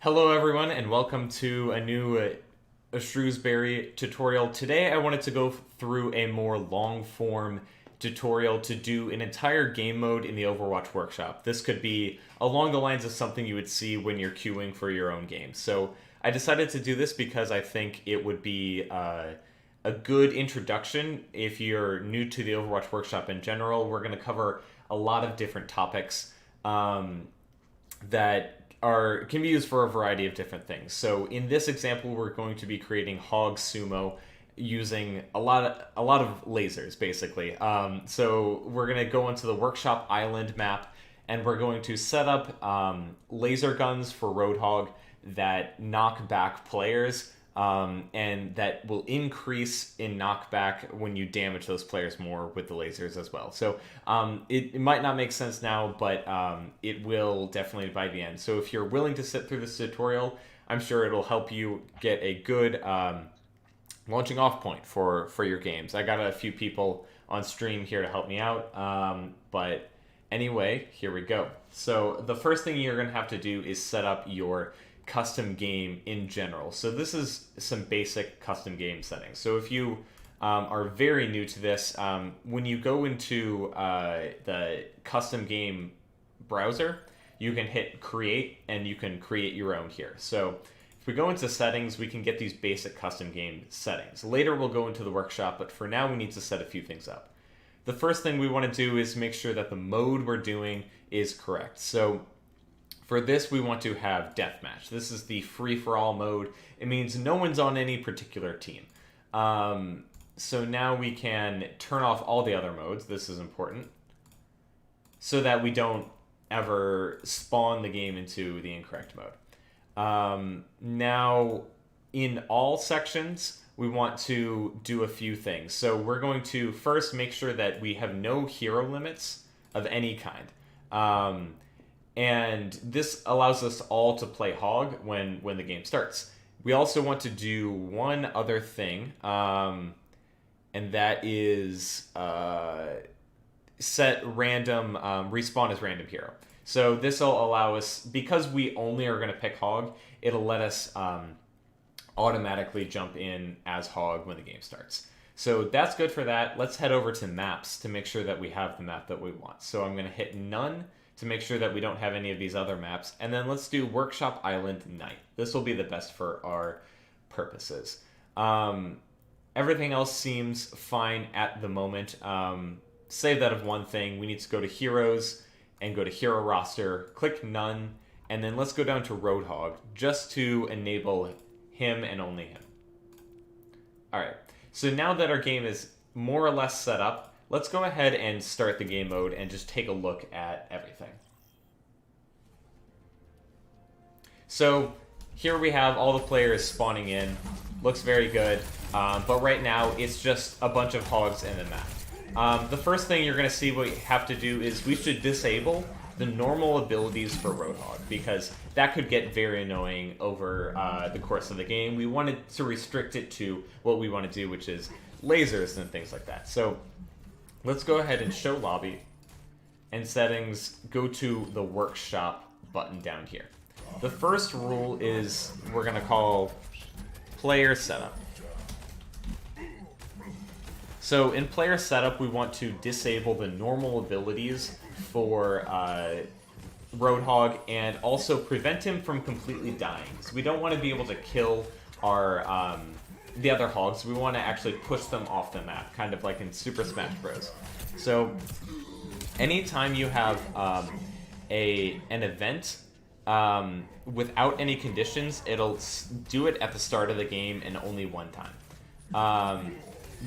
Hello everyone and welcome to a new Shrewsbury tutorial. Today I wanted to go through a more long form tutorial to do an entire game mode in the Overwatch workshop. This could be along the lines of something you would see when you're queuing for your own game. So I decided to do this because I think it would be a good introduction if you're new to the Overwatch workshop in general. We're going to cover a lot of different topics that can be used for a variety of different things. So in this example, we're going to be creating Hog Sumo using a lot of lasers, basically. So we're going to go into the Workshop Island map, and we're going to set up laser guns for Roadhog that knock back players, and that will increase in knockback when you damage those players more with the lasers as well. So it might not make sense now, but it will definitely by the end. So if you're willing to sit through this tutorial, I'm sure it'll help you get a good launching off point for your games. I got a few people on stream here to help me out, but anyway, here we go. So the first thing you're going to have to do is set up your custom game in general. So this is some basic custom game settings. So if you are very new to this, when you go into the custom game browser, you can hit create and you can create your own here. So if we go into settings, we can get these basic custom game settings. Later we'll go into the workshop, but for now we need to set a few things up. The first thing we want to do is make sure that the mode we're doing is correct. So for this, we want to have deathmatch. This is the free-for-all mode. It means no one's on any particular team. So now we can turn off all the other modes. This is important, so that we don't ever spawn the game into the incorrect mode. Now, in all sections, we want to do a few things. So we're going to first make sure that we have no hero limits of any kind. And this allows us all to play Hog when the game starts. We also want to do one other thing, and that is set random, respawn as random hero. So this will allow us, because we only are going to pick Hog, it'll let us automatically jump in as Hog when the game starts. So that's good for that. Let's head over to maps to make sure that we have the map that we want. So I'm going to hit none to make sure that we don't have any of these other maps. And then let's do Workshop Island Night. This will be the best for our purposes. Everything else seems fine at the moment. Save that of one thing. We need to go to Heroes and go to Hero Roster, click None, and then let's go down to Roadhog just to enable him and only him. All right, so now that our game is more or less set up, let's go ahead and start the game mode and just take a look at everything. So here we have all the players spawning in. Looks very good, but right now it's just a bunch of hogs in the map. The first thing you're going to see what we have to do is we should disable the normal abilities for Roadhog, because that could get very annoying over the course of the game. We wanted to restrict it to what we want to do, which is lasers and things like that. So let's go ahead and show lobby, and settings, go to the workshop button down here. The first rule is we're going to call player setup. So in player setup, we want to disable the normal abilities for Roadhog and also prevent him from completely dying. So we don't want to be able to kill our the other hogs. We want to actually push them off the map, kind of like in Super Smash Bros. So anytime you have an event without any conditions, it'll do it at the start of the game and only one time.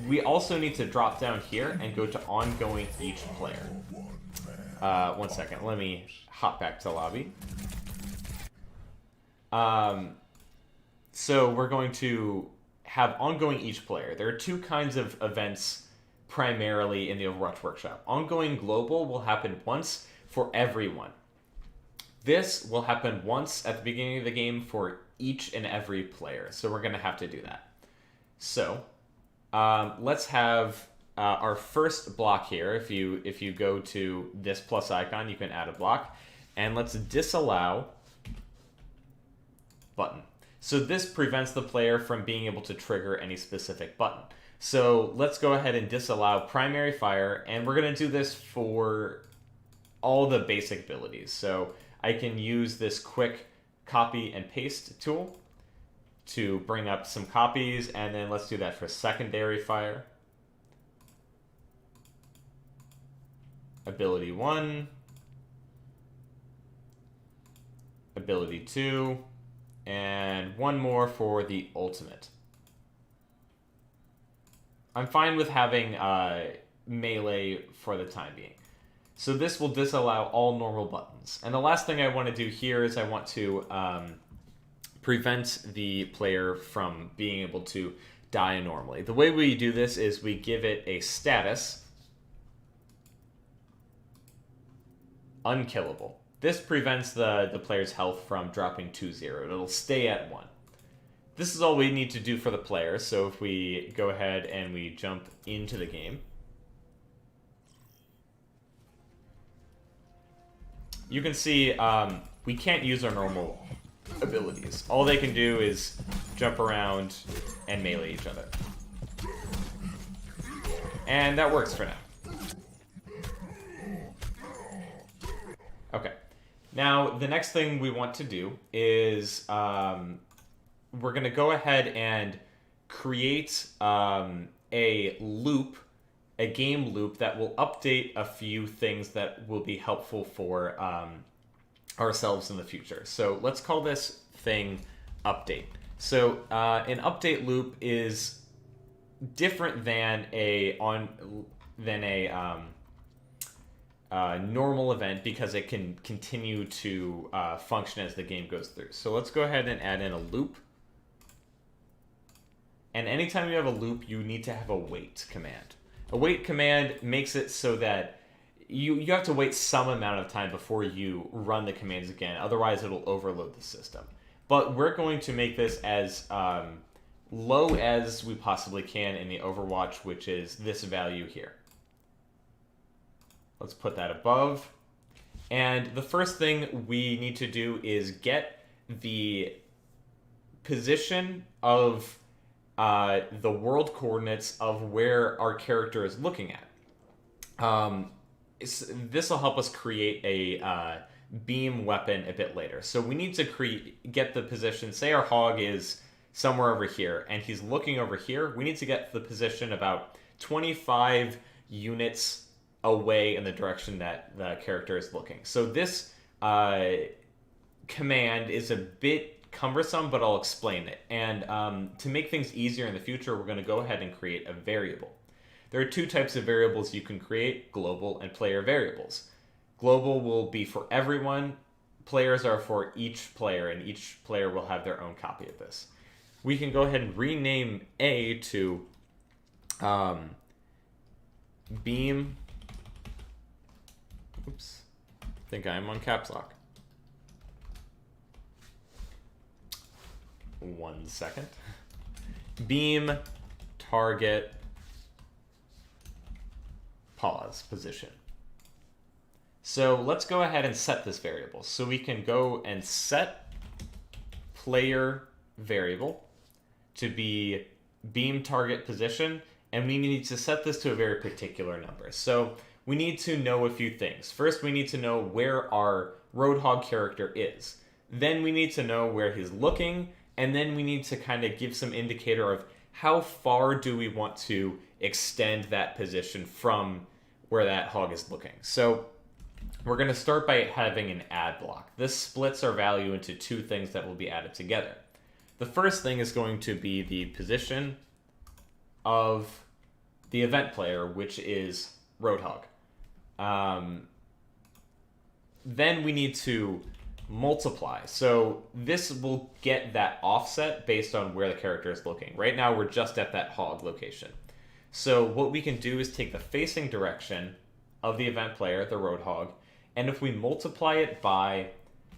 We also need to drop down here and go to ongoing each player. One second, let me hop back to lobby. So we're going to have ongoing each player. There are two kinds of events primarily in the Overwatch Workshop. Ongoing global will happen once for everyone. This will happen once at the beginning of the game for each and every player. So we're going to have to do that. So let's have our first block here. If you go to this plus icon, you can add a block. And let's disallow button. So this prevents the player from being able to trigger any specific button. So let's go ahead and disallow primary fire, and we're going to do this for all the basic abilities. So I can use this quick copy and paste tool to bring up some copies, and then let's do that for secondary fire. Ability 1, ability 2, and one more for the ultimate. I'm fine with having melee for the time being. So this will disallow all normal buttons. And the last thing I want to do here is I want to prevent the player from being able to die normally. The way we do this is we give it a status, unkillable. This prevents the player's health from dropping to 0. It'll stay at 1. This is all we need to do for the player, so if we go ahead and we jump into the game, you can see we can't use our normal abilities. All they can do is jump around and melee each other. And that works for now. Okay. Now, the next thing we want to do is we're going to go ahead and create a loop, a game loop that will update a few things that will be helpful for ourselves in the future. So let's call this thing update. So an update loop is different than a normal event because it can continue to function as the game goes through. So let's go ahead and add in a loop. And anytime you have a loop, you need to have a wait command. A wait command makes it so that you have to wait some amount of time before you run the commands again. Otherwise, it'll overload the system. But we're going to make this as low as we possibly can in the Overwatch, which is this value here. Let's put that above. And the first thing we need to do is get the position of the world coordinates of where our character is looking at. This will help us create a beam weapon a bit later. So we need to get the position. Say our hog is somewhere over here, and he's looking over here. We need to get the position about 25 units away in the direction that the character is looking. So this command is a bit cumbersome, but I'll explain it. And to make things easier in the future, we're going to go ahead and create a variable. There are two types of variables you can create, global and player variables. Global will be for everyone. Players are for each player, and each player will have their own copy of this. We can go ahead and rename A to beam. Oops. I think I'm on caps lock. 1 second. Beam target pause position. So let's go ahead and set this variable. So we can go and set player variable to be beam target position, and we need to set this to a very particular number. So we need to know a few things. First, we need to know where our Roadhog character is. Then we need to know where he's looking, and then we need to kind of give some indicator of how far do we want to extend that position from where that hog is looking. So we're going to start by having an add block. This splits our value into two things that will be added together. The first thing is going to be the position of the event player, which is Roadhog. Then we need to multiply. So this will get that offset based on where the character is looking. Right now we're just at that hog location. So what we can do is take the facing direction of the event player, the Roadhog, and if we multiply it by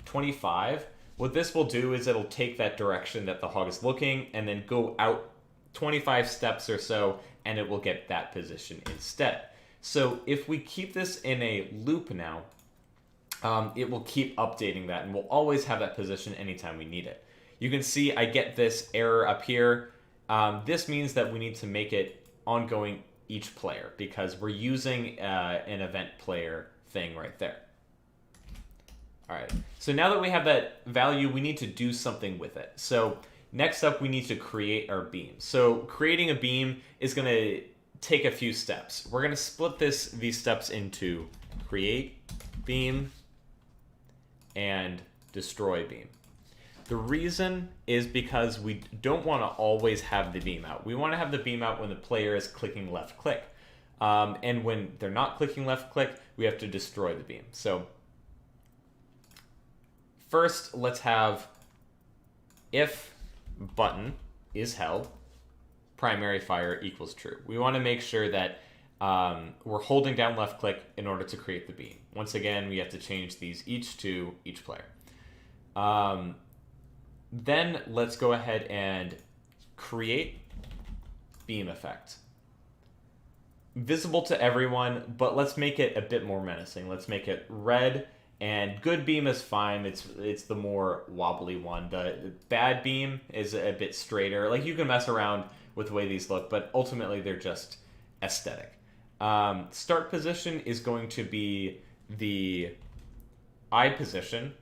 25, what this will do is it'll take that direction that the hog is looking and then go out 25 steps or so, and it will get that position instead. So if we keep this in a loop now, it will keep updating that, and we'll always have that position anytime we need it. you can see I get this error up here. This means that we need to make it ongoing each player because we're using an event player thing right there. All right, so now that we have that value, we need to do something with it. So next up, we need to create our beam. So creating a beam is going to take a few steps. We're going to split these steps into create beam and destroy beam. The reason is because we don't want to always have the beam out. We want to have the beam out when the player is clicking left click. And when they're not clicking left click, we have to destroy the beam. So first, let's have if button is held, primary fire equals true. We want to make sure that we're holding down left click in order to create the beam. Once again, we have to change these each to each player. Then let's go ahead and create beam effect. Visible to everyone, but let's make it a bit more menacing. Let's make it red, and good beam is fine. It's the more wobbly one. The bad beam is a bit straighter. Like, you can mess around with the way these look, but ultimately they're just aesthetic. Start position is going to be the eye position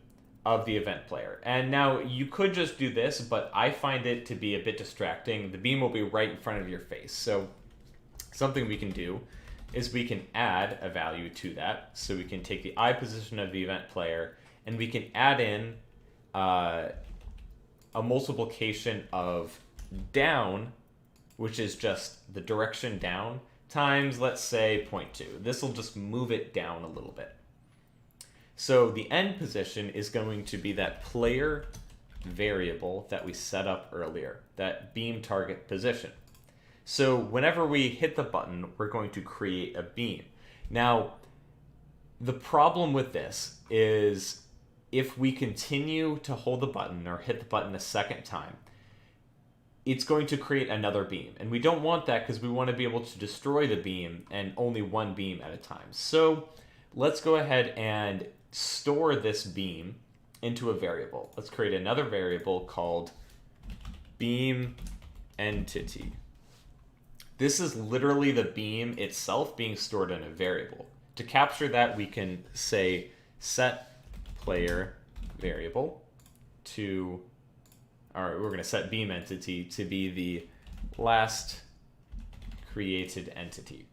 of the event player. And now you could just do this, but I find it to be a bit distracting. The beam will be right in front of your face. So something we can do is we can add a value to that. So we can take the eye position of the event player and we can add in a multiplication of down, which is just the direction down, times, let's say, 0.2. This will just move it down a little bit. So the end position is going to be that player variable that we set up earlier, that beam target position. So whenever we hit the button, we're going to create a beam. Now, the problem with this is if we continue to hold the button or hit the button a second time, it's going to create another beam. And we don't want that because we want to be able to destroy the beam and only one beam at a time. So let's go ahead and store this beam into a variable. Let's create another variable called beam entity. This is literally the beam itself being stored in a variable. To capture that, we can say set player variable to, all right, we're going to set beam entity to be the last created entity.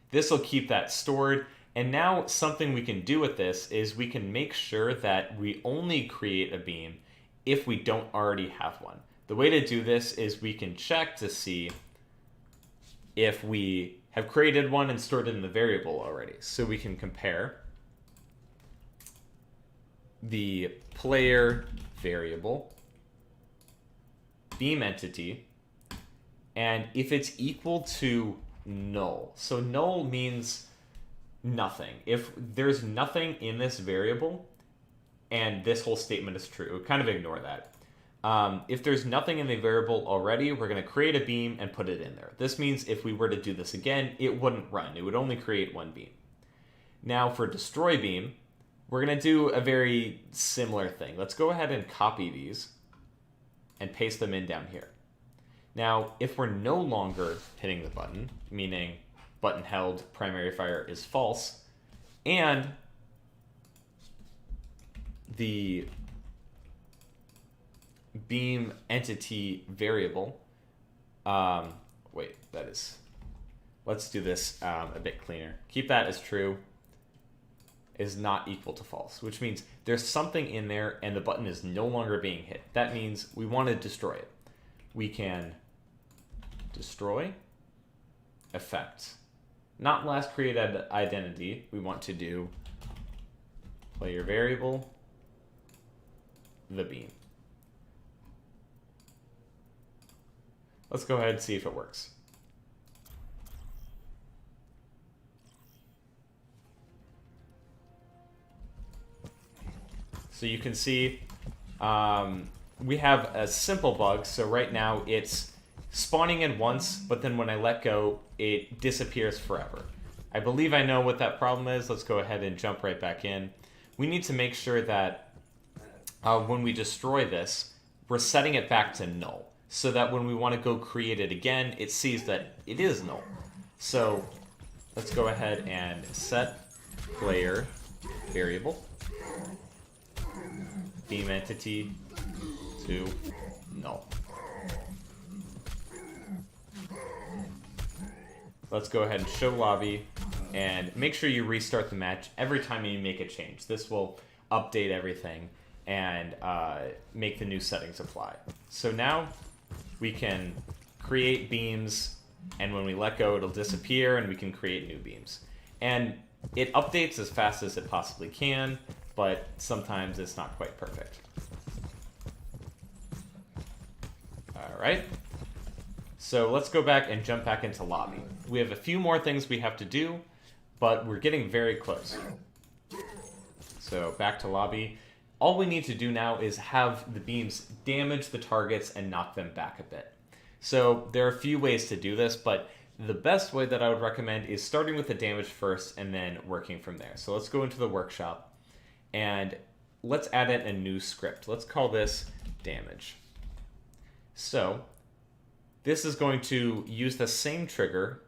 This will keep that stored. And now something we can do with this is we can make sure that we only create a beam if we don't already have one. The way to do this is we can check to see if we have created one and stored it in the variable already. So we can compare the player variable beam entity, and if it's equal to null. So null means nothing. If there's nothing in this variable and this whole statement is true, kind of ignore that. If there's nothing in the variable already, we're going to create a beam and put it in there. This means if we were to do this again, it wouldn't run. It would only create one beam. Now for destroy beam, we're going to do a very similar thing. Let's go ahead and copy these and paste them in down here. Now, if we're no longer hitting the button, meaning button held, primary fire is false, and the beam entity variable, let's do this a bit cleaner. Keep that as true, is not equal to false, which means there's something in there and the button is no longer being hit. That means we want to destroy it. We can destroy effect. Not last created identity. We want to do player variable, the beam. Let's go ahead and see if it works. So you can see we have a simple bug. So right now it's spawning in once, but then when I let go, it disappears forever. I believe I know what that problem is. Let's go ahead and jump right back in. We need to make sure that when we destroy this, we're setting it back to null so that when we want to go create it again, it sees that it is null. So let's go ahead and set player variable beam entity to null. Let's go ahead and show lobby and make sure you restart the match every time you make a change. This will update everything and make the new settings apply. So now we can create beams, and when we let go, it'll disappear, and we can create new beams. And it updates as fast as it possibly can, but sometimes it's not quite perfect. All right. So let's go back and jump back into lobby. We have a few more things we have to do, but we're getting very close. So back to lobby. All we need to do now is have the beams damage the targets and knock them back a bit. So there are a few ways to do this, but the best way that I would recommend is starting with the damage first and then working from there. So let's go into the workshop and let's add in a new script. Let's call this damage. So this is going to use the same trigger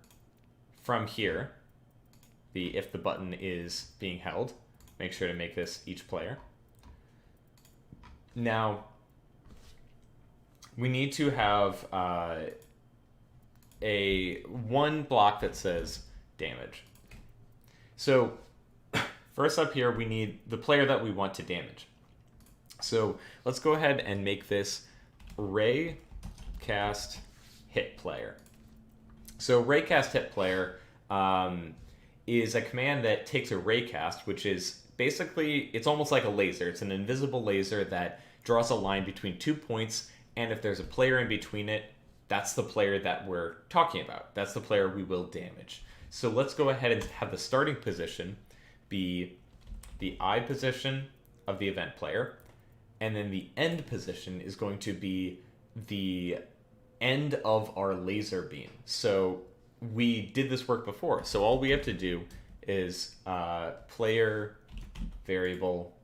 from here, if the button is being held. Make sure to make this each player. Now, we need to have one block that says damage. So first up here, we need the player that we want to damage. So let's go ahead and make this raycast hit player. So raycast hit player is a command that takes a raycast, which is basically, it's almost like a laser. It's an invisible laser that draws a line between 2 points, and if there's a player in between it, that's the player that we're talking about. That's the player we will damage. So let's go ahead and have the starting position be the I position of the event player, and then the end position is going to be the end of our laser beam. So we did this work before. So all we have to do is player variable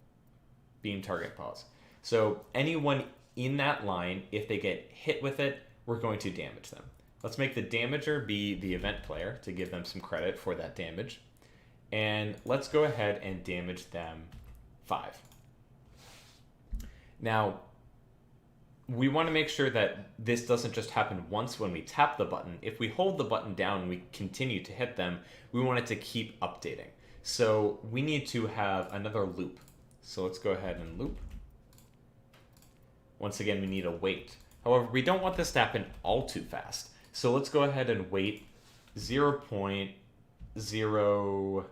beam target pause. So anyone in that line, if they get hit with it, we're going to damage them. Let's make the damager be the event player to give them some credit for that damage. And let's go ahead and damage them 5. Now, we want to make sure that this doesn't just happen once when we tap the button. If we hold the button down and we continue to hit them, we want it to keep updating. So we need to have another loop. So let's go ahead and loop. Once again, we need a wait. However, we don't want this to happen all too fast. So let's go ahead and wait 0.05.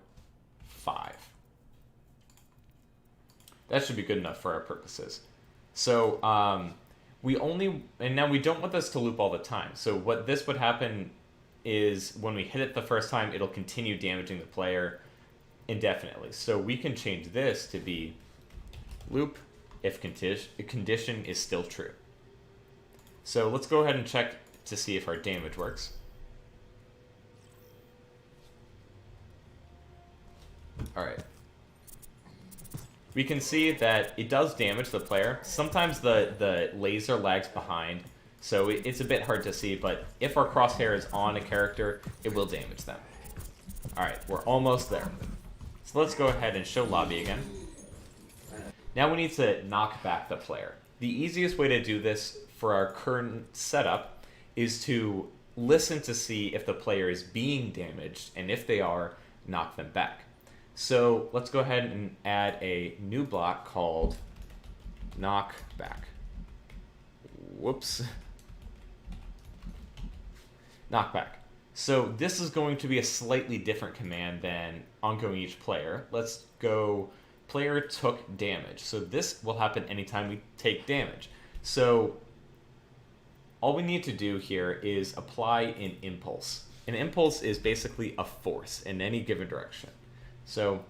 That should be good enough for our purposes. So now we don't want this to loop all the time. So what this would happen is when we hit it the first time, it'll continue damaging the player indefinitely. So we can change this to be loop if condition is still true. So let's go ahead and check to see if our damage works. All right. We can see that it does damage the player. Sometimes the laser lags behind, so it's a bit hard to see, but if our crosshair is on a character, it will damage them. All right, we're almost there. So let's go ahead and show lobby again. Now we need to knock back the player. The easiest way to do this for our current setup is to listen to see if the player is being damaged, and if they are, knock them back. So let's go ahead and add a new block called knockback. Whoops. Knockback. So this is going to be a slightly different command than ongoing each player. Let's go player took damage. So this will happen anytime we take damage. So all we need to do here is apply an impulse. An impulse is basically a force in any given direction. So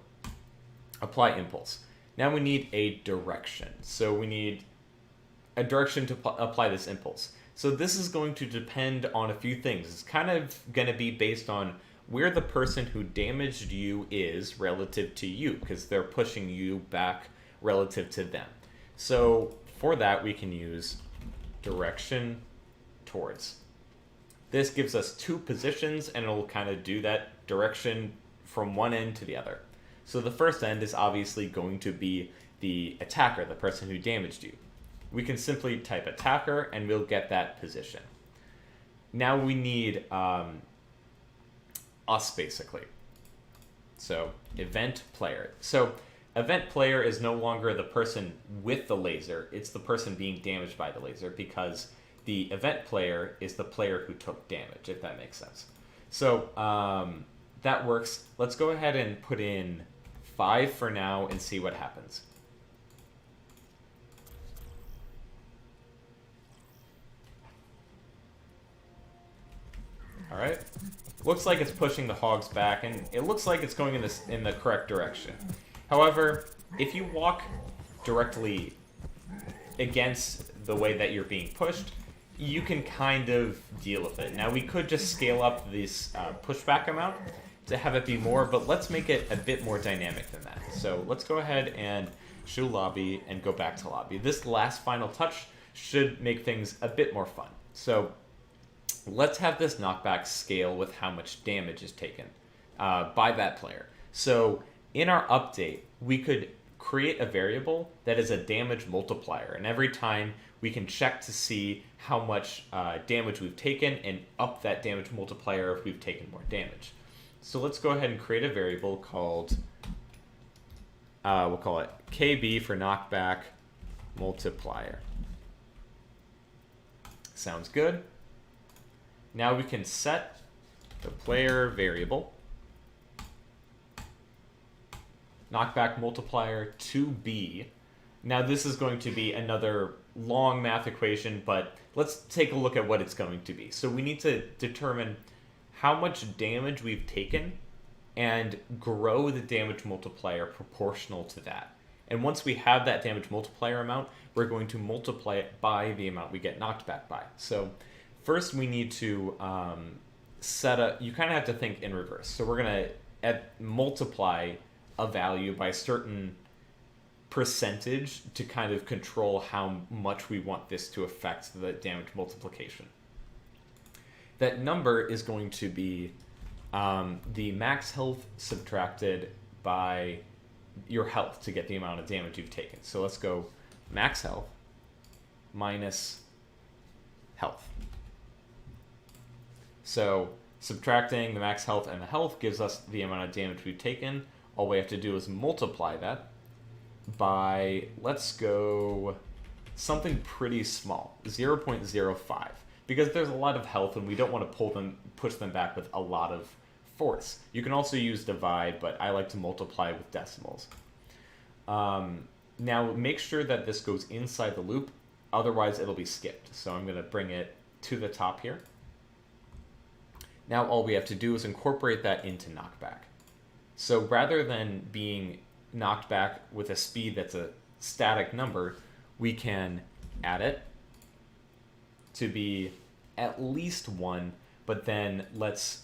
apply impulse. Now we need a direction. So we need a direction to apply this impulse. So this is going to depend on a few things. It's kind of going to be based on where the person who damaged you is relative to you, because they're pushing you back relative to them. So for that, we can use direction towards. This gives us 2 positions, and it'll kind of do that direction from one end to the other. So the first end is obviously going to be the attacker, the person who damaged you. We can simply type attacker, and we'll get that position. Now we need us, basically. So event player. So event player is no longer the person with the laser, it's the person being damaged by the laser, because the event player is the player who took damage, if that makes sense. So that works. Let's go ahead and put in 5 for now and see what happens. All right. Looks like it's pushing the hogs back, and it looks like it's going in the correct direction. However, if you walk directly against the way that you're being pushed, you can kind of deal with it. Now, we could just scale up this pushback amount to have it be more, but let's make it a bit more dynamic than that. So let's go ahead and show lobby and go back to lobby. This last final touch should make things a bit more fun. So let's have this knockback scale with how much damage is taken by that player. So in our update, we could create a variable that is a damage multiplier, and every time we can check to see how much damage we've taken and up that damage multiplier if we've taken more damage. So let's go ahead and create a variable called, we'll call it KB for knockback multiplier. Sounds good. Now we can set the player variable knockback multiplier to be. Now this is going to be another long math equation, but let's take a look at what it's going to be. So we need to determine how much damage we've taken and grow the damage multiplier proportional to that. And once we have that damage multiplier amount, we're going to multiply it by the amount we get knocked back by. So first we need to set up, you kind of have to think in reverse. So we're going to multiply a value by a certain percentage to kind of control how much we want this to affect the damage multiplication. That number is going to be the max health subtracted by your health to get the amount of damage you've taken. So let's go max health minus health. So subtracting the max health and the health gives us the amount of damage we've taken. All we have to do is multiply that by, let's go something pretty small, 0.05, because there's a lot of health and we don't want to push them back with a lot of force. You can also use divide, but I like to multiply with decimals. Now make sure that this goes inside the loop, otherwise it'll be skipped. So I'm going to bring it to the top here. Now all we have to do is incorporate that into knockback. So rather than being knocked back with a speed that's a static number, we can add it to be at least 1, but then let's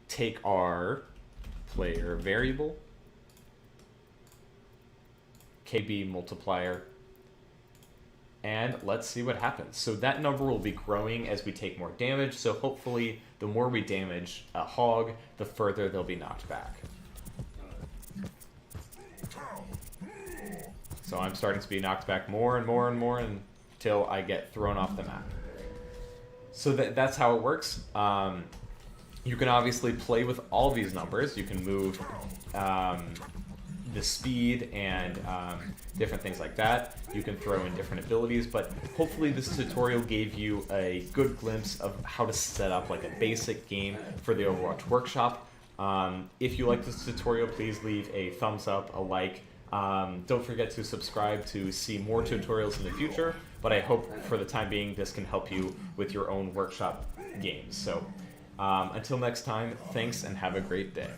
take our player variable, KB multiplier, and let's see what happens. So that number will be growing as we take more damage, so hopefully the more we damage a hog, the further they'll be knocked back. So I'm starting to be knocked back more and more and more until I get thrown off the map. So that's how it works. You can obviously play with all these numbers. You can move the speed and different things like that. You can throw in different abilities, but hopefully this tutorial gave you a good glimpse of how to set up like a basic game for the Overwatch Workshop. If you like this tutorial, please leave a thumbs up, a like. Don't forget to subscribe to see more tutorials in the future, but I hope for the time being this can help you with your own workshop games. So until next time, thanks and have a great day.